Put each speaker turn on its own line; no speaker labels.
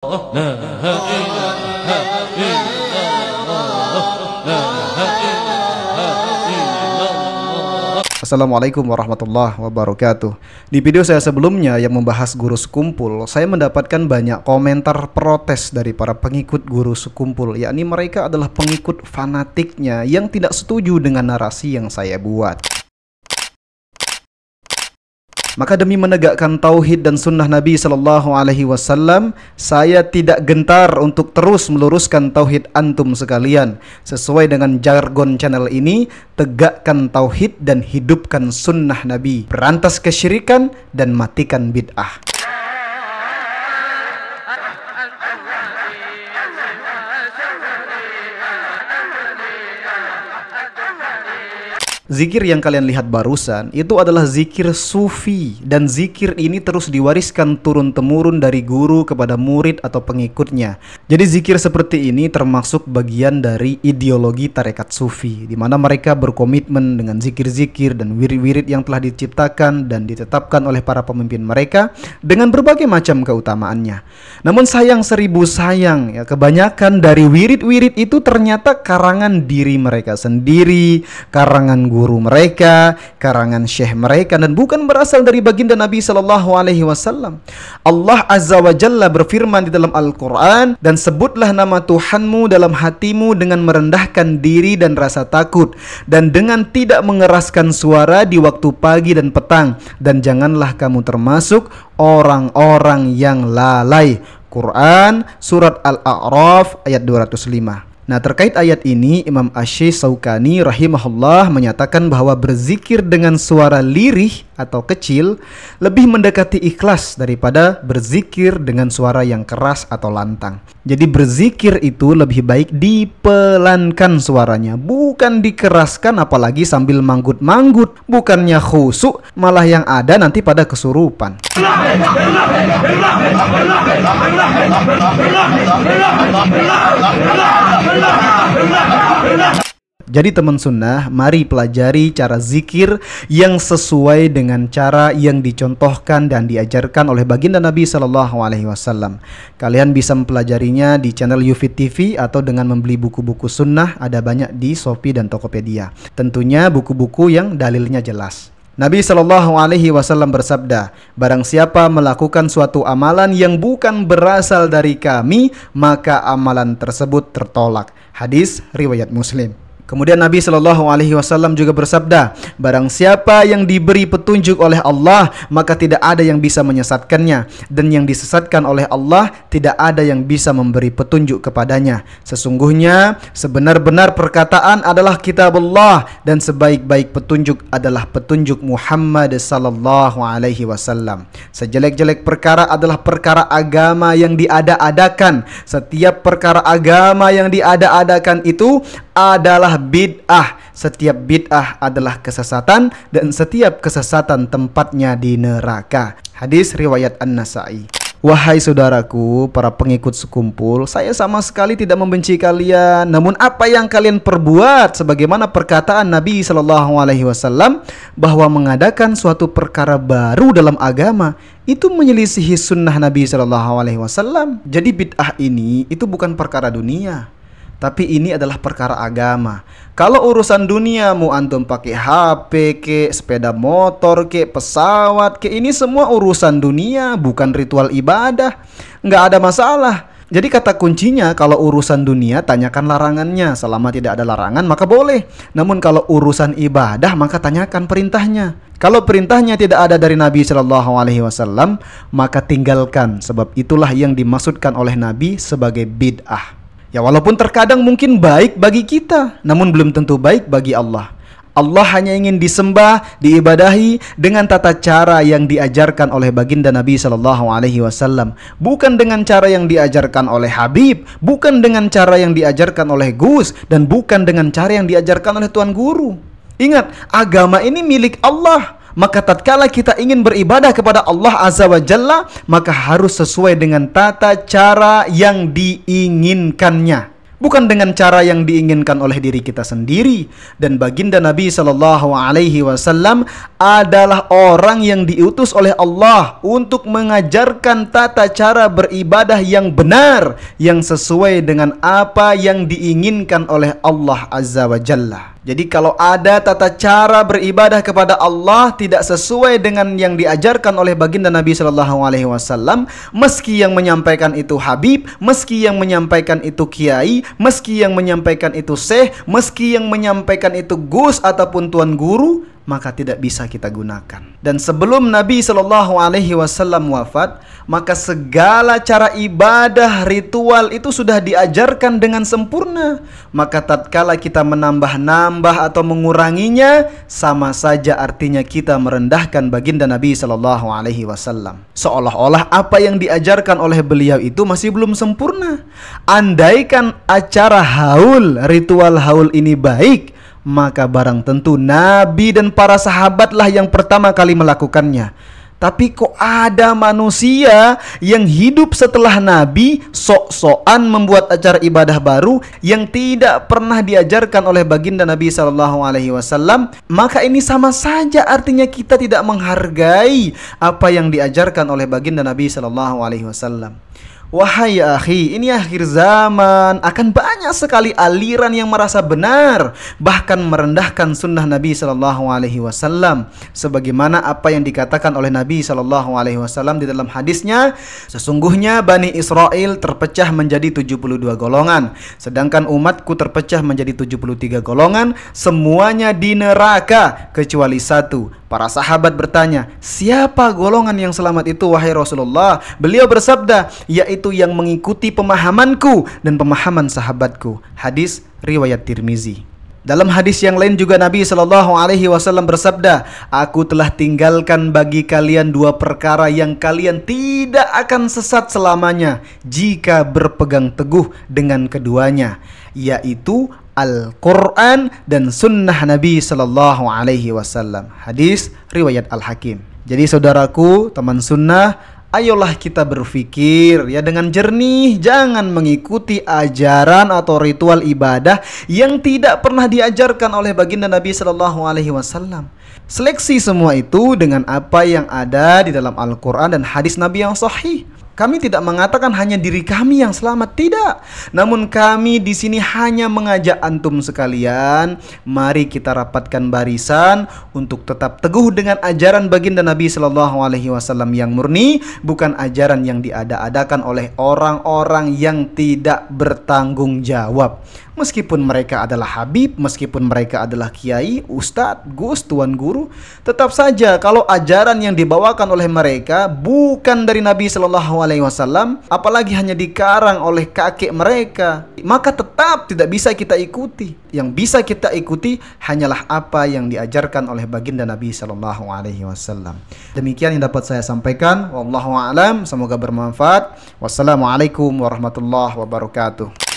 Assalamualaikum warahmatullahi wabarakatuh. Di video saya sebelumnya yang membahas guru sekumpul, saya mendapatkan banyak komentar protes dari para pengikut guru sekumpul, yakni mereka adalah pengikut fanatiknya yang tidak setuju dengan narasi yang saya buat. Maka demi menegakkan tauhid dan sunnah Nabi Shallallahu Alaihi Wasallam, saya tidak gentar untuk terus meluruskan tauhid antum sekalian. Sesuai dengan jargon channel ini, tegakkan tauhid dan hidupkan sunnah Nabi, berantas kesyirikan dan matikan bid'ah. Zikir yang kalian lihat barusan itu adalah zikir sufi, dan zikir ini terus diwariskan turun-temurun dari guru kepada murid atau pengikutnya. Jadi zikir seperti ini termasuk bagian dari ideologi tarekat sufi, di mana mereka berkomitmen dengan zikir-zikir dan wirid-wirid yang telah diciptakan dan ditetapkan oleh para pemimpin mereka dengan berbagai macam keutamaannya. Namun sayang seribu sayang, ya, kebanyakan dari wirid-wirid itu ternyata karangan diri mereka sendiri, karangan guru mereka, karangan syekh mereka, dan bukan berasal dari baginda Nabi Shallallahu Alaihi Wasallam. Allah Azza wa Jalla berfirman di dalam Al-Quran, dan sebutlah nama Tuhanmu dalam hatimu dengan merendahkan diri dan rasa takut, dan dengan tidak mengeraskan suara di waktu pagi dan petang, dan janganlah kamu termasuk orang-orang yang lalai. Quran Surat Al-A'raf ayat 205. Nah, terkait ayat ini, Imam Asy-Syaukani rahimahullah menyatakan bahwa berzikir dengan suara lirih atau kecil lebih mendekati ikhlas daripada berzikir dengan suara yang keras atau lantang. Jadi berzikir itu lebih baik dipelankan suaranya, bukan dikeraskan, apalagi sambil manggut-manggut. Bukannya khusyuk, malah yang ada nanti pada kesurupan. Jadi teman sunnah, mari pelajari cara zikir yang sesuai dengan cara yang dicontohkan dan diajarkan oleh baginda Nabi Shallallahu Alaihi Wasallam. Kalian bisa mempelajarinya di channel Yufid TV atau dengan membeli buku-buku sunnah, ada banyak di Shopee dan Tokopedia. Tentunya buku-buku yang dalilnya jelas. Nabi Shallallahu Alaihi Wasallam bersabda, barang siapa melakukan suatu amalan yang bukan berasal dari kami, maka amalan tersebut tertolak. Hadis riwayat Muslim. Kemudian Nabi Shallallahu Alaihi Wasallam juga bersabda, barang siapa yang diberi petunjuk oleh Allah, maka tidak ada yang bisa menyesatkannya, dan yang disesatkan oleh Allah tidak ada yang bisa memberi petunjuk kepadanya. Sesungguhnya sebenar-benar perkataan adalah kitab Allah, dan sebaik-baik petunjuk adalah petunjuk Muhammad Sallallahu Alaihi Wasallam. Sejelek-jelek perkara adalah perkara agama yang diada-adakan. Setiap perkara agama yang diada-adakan itu adalah bid'ah. Setiap bid'ah adalah kesesatan, dan setiap kesesatan tempatnya di neraka. Hadis riwayat An-Nasa'i. Wahai saudaraku, para pengikut sekumpul, saya sama sekali tidak membenci kalian. Namun apa yang kalian perbuat, sebagaimana perkataan Nabi Shallallahu Alaihi Wasallam bahwa mengadakan suatu perkara baru dalam agama itu menyelisihi sunnah Nabi Shallallahu Alaihi Wasallam. Jadi bid'ah ini itu bukan perkara dunia, tapi ini adalah perkara agama. Kalau urusan dunia, mau antum pakai HP ke, sepeda motor ke, pesawat ke, ini semua urusan dunia, bukan ritual ibadah. Nggak ada masalah. Jadi kata kuncinya, kalau urusan dunia, tanyakan larangannya. Selama tidak ada larangan, maka boleh. Namun kalau urusan ibadah, maka tanyakan perintahnya. Kalau perintahnya tidak ada dari Nabi Shallallahu Alaihi Wasallam, maka tinggalkan. Sebab itulah yang dimaksudkan oleh Nabi sebagai bid'ah. Ya, walaupun terkadang mungkin baik bagi kita, namun belum tentu baik bagi Allah. Allah hanya ingin disembah, diibadahi dengan tata cara yang diajarkan oleh baginda Nabi Shallallahu Alaihi Wasallam, bukan dengan cara yang diajarkan oleh Habib, bukan dengan cara yang diajarkan oleh Gus, dan bukan dengan cara yang diajarkan oleh Tuan Guru. Ingat, agama ini milik Allah. Maka tatkala kita ingin beribadah kepada Allah Azza wa Jalla, maka harus sesuai dengan tata cara yang diinginkannya. bukan dengan cara yang diinginkan oleh diri kita sendiri. Dan baginda Nabi Shallallahu Alaihi Wasallam adalah orang yang diutus oleh Allah untuk mengajarkan tata cara beribadah yang benar, yang sesuai dengan apa yang diinginkan oleh Allah Azza wa Jalla. Jadi kalau ada tata cara beribadah kepada Allah tidak sesuai dengan yang diajarkan oleh baginda Nabi Shallallahu Alaihi Wasallam, meski yang menyampaikan itu Habib, meski yang menyampaikan itu Kiai, meski yang menyampaikan itu Syekh, meski yang menyampaikan itu Gus ataupun Tuan Guru, maka tidak bisa kita gunakan. Dan sebelum Nabi Shallallahu Alaihi Wasallam wafat, maka segala cara ibadah ritual itu sudah diajarkan dengan sempurna. Maka tatkala kita menambah-nambah atau menguranginya, sama saja artinya kita merendahkan baginda Nabi Shallallahu Alaihi Wasallam. Seolah-olah apa yang diajarkan oleh beliau itu masih belum sempurna. Andaikan acara haul, ritual haul ini baik, maka barang tentu Nabi dan para sahabatlah yang pertama kali melakukannya. Tapi kok ada manusia yang hidup setelah Nabi sok-sokan membuat acara ibadah baru yang tidak pernah diajarkan oleh baginda Nabi Shallallahu Alaihi Wasallam? Maka ini sama saja artinya kita tidak menghargai apa yang diajarkan oleh baginda Nabi Shallallahu Alaihi Wasallam. Wahai akhi, ini akhir zaman, akan banyak sekali aliran yang merasa benar, bahkan merendahkan sunnah Nabi Shallallahu Alaihi Wasallam. Sebagaimana apa yang dikatakan oleh Nabi Shallallahu Alaihi Wasallam di dalam hadisnya, sesungguhnya Bani Israel terpecah menjadi 72 golongan, sedangkan umatku terpecah menjadi 73 golongan, semuanya di neraka kecuali satu. Para sahabat bertanya, siapa golongan yang selamat itu wahai Rasulullah? Beliau bersabda, yaitu yang mengikuti pemahamanku dan pemahaman sahabatku. Hadis riwayat Tirmizi. Dalam hadis yang lain juga Nabi Shallallahu Alaihi Wasallam bersabda, aku telah tinggalkan bagi kalian dua perkara yang kalian tidak akan sesat selamanya jika berpegang teguh dengan keduanya, yaitu Al-Quran dan sunnah Nabi Sallallahu Alaihi Wasallam. Hadis riwayat Al-Hakim. Jadi saudaraku, teman sunnah, ayolah kita berpikir ya dengan jernih, jangan mengikuti ajaran atau ritual ibadah yang tidak pernah diajarkan oleh baginda Nabi Sallallahu Alaihi Wasallam. Seleksi semua itu dengan apa yang ada di dalam Al-Quran dan hadis Nabi yang sahih. Kami tidak mengatakan hanya diri kami yang selamat, tidak. Namun kami di sini hanya mengajak antum sekalian, mari kita rapatkan barisan untuk tetap teguh dengan ajaran baginda Nabi Shallallahu Alaihi Wasallam yang murni, bukan ajaran yang diada-adakan oleh orang-orang yang tidak bertanggung jawab. Meskipun mereka adalah Habib, meskipun mereka adalah Kiai, Ustadz, Gus, Tuan Guru, tetap saja kalau ajaran yang dibawakan oleh mereka bukan dari Nabi Shallallahu Alaihi Wasallam, apalagi hanya dikarang oleh kakek mereka, maka tetap tidak bisa kita ikuti. Yang bisa kita ikuti hanyalah apa yang diajarkan oleh baginda Nabi Shallallahu Alaihi Wasallam. Demikian yang dapat saya sampaikan. Wallahu a'lam. Semoga bermanfaat. Wassalamualaikum warahmatullahi wabarakatuh.